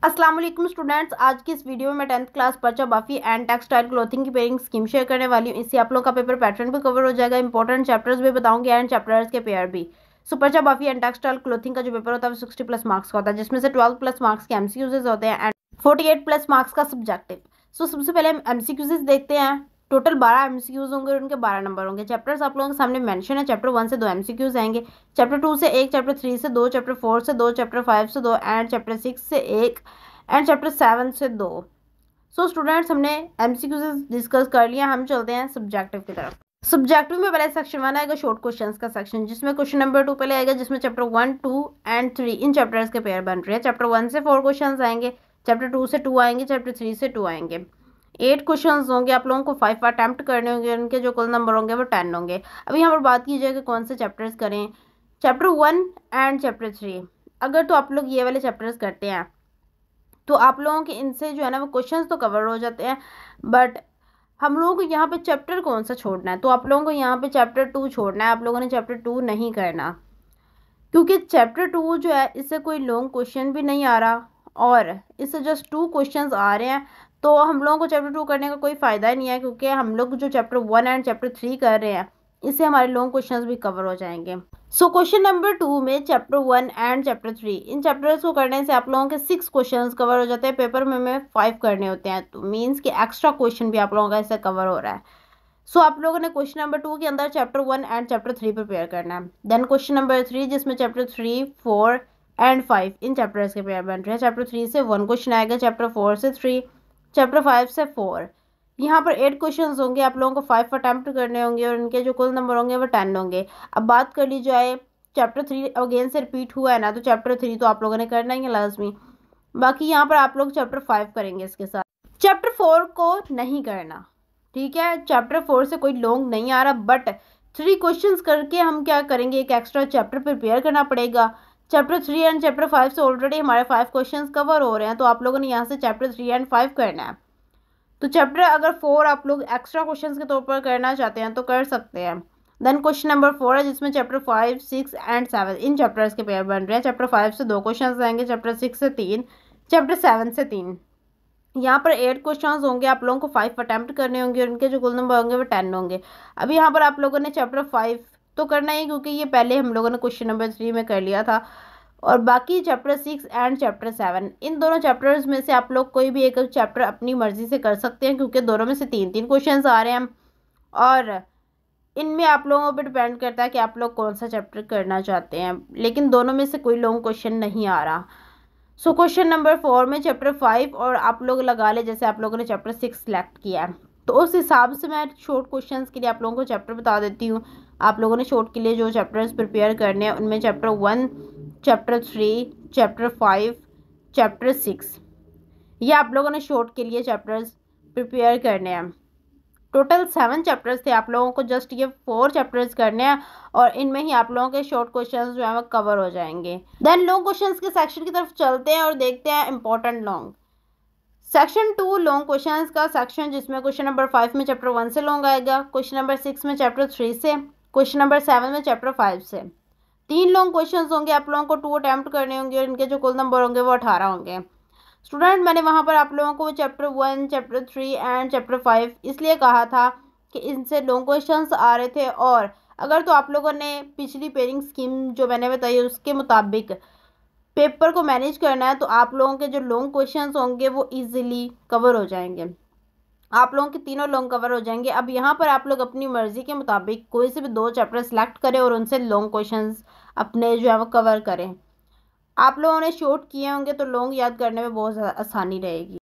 अस्सलाम वालेकुम स्टूडेंट्स, आज की इस वीडियो में मैं 10th क्लास पर्चा बाफी एंड टेक्सटाइल क्लोथिंग की पेयरिंग स्कीम शेयर करने वाली हूँ। इससे आप लोगों का पेपर पैटर्न भी कवर हो जाएगा, इंपॉर्टेंट चैप्टर्स भी बताऊंगी एंड चैप्टर्स के पेयर भी। सो पर्चा बाफी एंड टेक्सटाइल क्लोथिंग का जो पेपर होता है वो 60+ मार्क्स का होता है, जिसमें से 12 प्लस मार्क्स के एमसीक्यूज होते हैं एंड 48 प्लस मार्क्स का सब्जेक्टिव। सो सबसे पहले हम एमसीक्यूज देखते हैं। टोटल 12 एमसीक्यूज होंगे और उनके 12 नंबर होंगे। चैप्टर्स आप लोगों के सामने मेंशन है। चैप्टर 1 से 2 एमसीक्यूज आएंगे, चैप्टर 2 से 1, चैप्टर 3 से 2, चैप्टर 4 से 2, चैप्टर 5 से 2 एंड चैप्टर 6 से 1 एंड चैप्टर 7 से 2। सो स्टूडेंट्स, हमने एमसीक्यूज डिस्कस कर लिया। हम चलते हैं सब्जेक्टिव की तरफ। सब्जेक्टिव में पहले सेक्शन 1 आएगा, शॉर्ट क्वेश्चंस का सेक्शन, जिसमें क्वेश्चन नंबर 2 पहले आएगा, जिसमें चैप्टर 1, 2 एंड 3 इन चैप्टर्स के पेयर बन रहे हैं। चैप्टर 1 से 4 क्वेश्चंस आएंगे, चैप्टर 2 से 2 आएंगे, चैप्टर 3 से 2 आएंगे। 8 क्वेश्चंस होंगे। आप लोगों को 5 अटेम्प्ट करने होंगे, उनके जो कुल नंबर होंगे वो 10 होंगे। अभी यहाँ पर बात की जाए कि कौन से चैप्टर्स करें। चैप्टर 1 एंड चैप्टर 3, अगर तो आप लोग ये वाले चैप्टर्स करते हैं तो आप लोगों के इनसे जो है ना वो क्वेश्चंस तो कवर हो जाते हैं, बट हम लोगों को यहाँ पे चैप्टर कौन सा छोड़ना है, तो आप लोगों को यहाँ पे चैप्टर 2 छोड़ना है। आप लोगों ने चैप्टर 2 नहीं करना, क्योंकि चैप्टर 2 जो है इससे कोई लॉन्ग क्वेश्चन भी नहीं आ रहा और इससे जस्ट 2 क्वेश्चंस आ रहे हैं। तो हम लोगों को चैप्टर 2 करने का कोई फ़ायदा ही नहीं है, क्योंकि हम लोग जो चैप्टर 1 एंड चैप्टर 3 कर रहे हैं इससे हमारे लॉन्ग क्वेश्चंस भी कवर हो जाएंगे। सो क्वेश्चन नंबर 2 में chapter 1 and chapter 3 in chapters को करने से आप लोगों के 6 क्वेश्चंस कवर हो जाते हैं। पेपर में हमें 5 करने होते हैं, तो मीन्स कि एक्स्ट्रा क्वेश्चन भी आप लोगों का इससे कवर हो रहा है। सो आप लोगों ने क्वेश्चन नंबर 2 के अंदर चैप्टर 1 एंड चैप्टर 3 प्रिपेयर करना है। देन क्वेश्चन नंबर 3, जिसमें चैप्टर 3, 4 एंड 5 इन चैप्टर्स के पेयर बन रहे हैं। चैप्टर 3 से 1 क्वेश्चन आएगा, चैप्टर 4 से 3, चैप्टर 5 से 4। यहाँ पर 8 क्वेश्चंस होंगे। आप लोगों को 5 अटेम्प्ट करने होंगे और उनके जो कुल नंबर होंगे वो 10 होंगे। अब बात कर ली जाए, चैप्टर 3 अगेन से रिपीट हुआ है ना, तो चैप्टर 3 तो आप लोगों ने करना ही है लाजमी। बाकी यहाँ पर आप लोग चैप्टर 5 करेंगे इसके साथ। चैप्टर 4 को नहीं करना, ठीक है। चैप्टर 4 से कोई लॉन्ग नहीं आ रहा, बट 3 क्वेश्चंस करके हम क्या करेंगे, एक एक्स्ट्रा चैप्टर प्रिपेयर करना पड़ेगा। चैप्टर 3 एंड चैप्टर 5 से ऑलरेडी हमारे 5 क्वेश्चंस कवर हो रहे हैं, तो आप लोगों ने यहाँ से चैप्टर 3 एंड 5 करना है। तो चैप्टर अगर 4 आप लोग एक्स्ट्रा क्वेश्चंस के तौर पर करना चाहते हैं तो कर सकते हैं। देन क्वेश्चन नंबर 4 है, जिसमें चैप्टर 5, 6 एंड 7 इन चैप्टर्स के पेयर बन रहे हैं। चैप्टर 5 से 2 क्वेश्चंस आएंगे, चैप्टर 6 से 3, चैप्टर 7 से 3। यहाँ पर 8 क्वेश्चंस होंगे। आप लोगों को 5 अटेम्प्ट करने होंगे और उनके जो कुल नंबर होंगे वो 10 होंगे। अभी यहाँ पर आप लोगों ने चैप्टर 5 तो करना ही, क्योंकि ये पहले हम लोगों ने क्वेश्चन नंबर 3 में कर लिया था। और बाकी चैप्टर 6 एंड चैप्टर 7 इन दोनों चैप्टर्स में से आप लोग कोई भी एक चैप्टर अपनी मर्जी से कर सकते हैं, क्योंकि दोनों में से 3-3 क्वेश्चंस आ रहे हैं और इनमें आप लोगों पर डिपेंड करता है कि आप लोग कौन सा चैप्टर करना चाहते हैं, लेकिन दोनों में से कोई लॉन्ग क्वेश्चन नहीं आ रहा। सो क्वेश्चन नंबर 4 में चैप्टर 5 और आप लोग लगा ले जैसे आप लोगों ने चैप्टर 6 सेलेक्ट किया है, तो उस हिसाब से मैं शॉर्ट क्वेश्चंस के लिए आप लोगों को चैप्टर बता देती हूँ। आप लोगों ने शॉर्ट के लिए जो चैप्टर्स प्रिपेयर करने हैं उनमें चैप्टर 1, चैप्टर 3, चैप्टर 5, चैप्टर 6, ये आप लोगों ने शॉर्ट के लिए चैप्टर्स प्रिपेयर करने हैं। टोटल 7 चैप्टर्स थे, आप लोगों को जस्ट ये 4 चैप्टर्स करने हैं और इनमें ही आप लोगों के शॉर्ट क्वेश्चंस जो है वो कवर हो जाएंगे। देन लॉन्ग क्वेश्चंस के सेक्शन की तरफ चलते हैं और देखते हैं important long. Section 2 long questions का सेक्शन, जिसमें क्वेश्चन नंबर 5 में चैप्टर 1 से लॉन्ग आएगा, क्वेश्चन नंबर 6 में चैप्टर 3 से, क्वेश्चन नंबर 7 में चैप्टर 5 से। 3 लॉन्ग क्वेश्चन होंगे। आप लोगों को 2 अटेम्प्ट करने होंगे और इनके जो कुल नंबर होंगे वो 18 होंगे। स्टूडेंट, मैंने वहाँ पर आप लोगों को चैप्टर 1, चैप्टर 3 एंड चैप्टर 5 इसलिए कहा था कि इनसे लॉन्ग क्वेश्चंस आ रहे थे, और अगर तो आप लोगों ने पिछली पेयरिंग स्कीम जो मैंने बताई उसके मुताबिक पेपर को मैनेज करना है, तो आप लोगों के जो लॉन्ग क्वेश्चंस होंगे वो इजीली कवर हो जाएंगे। आप लोगों के तीनों लॉन्ग कवर हो जाएंगे। अब यहाँ पर आप लोग अपनी मर्जी के मुताबिक कोई से भी 2 चैप्टर सेलेक्ट करें और उनसे लॉन्ग क्वेश्चंस अपने जो है वो कवर करें। आप लोगों ने शॉर्ट किए होंगे तो लॉन्ग याद करने में बहुत ज़्यादा आसानी रहेगी।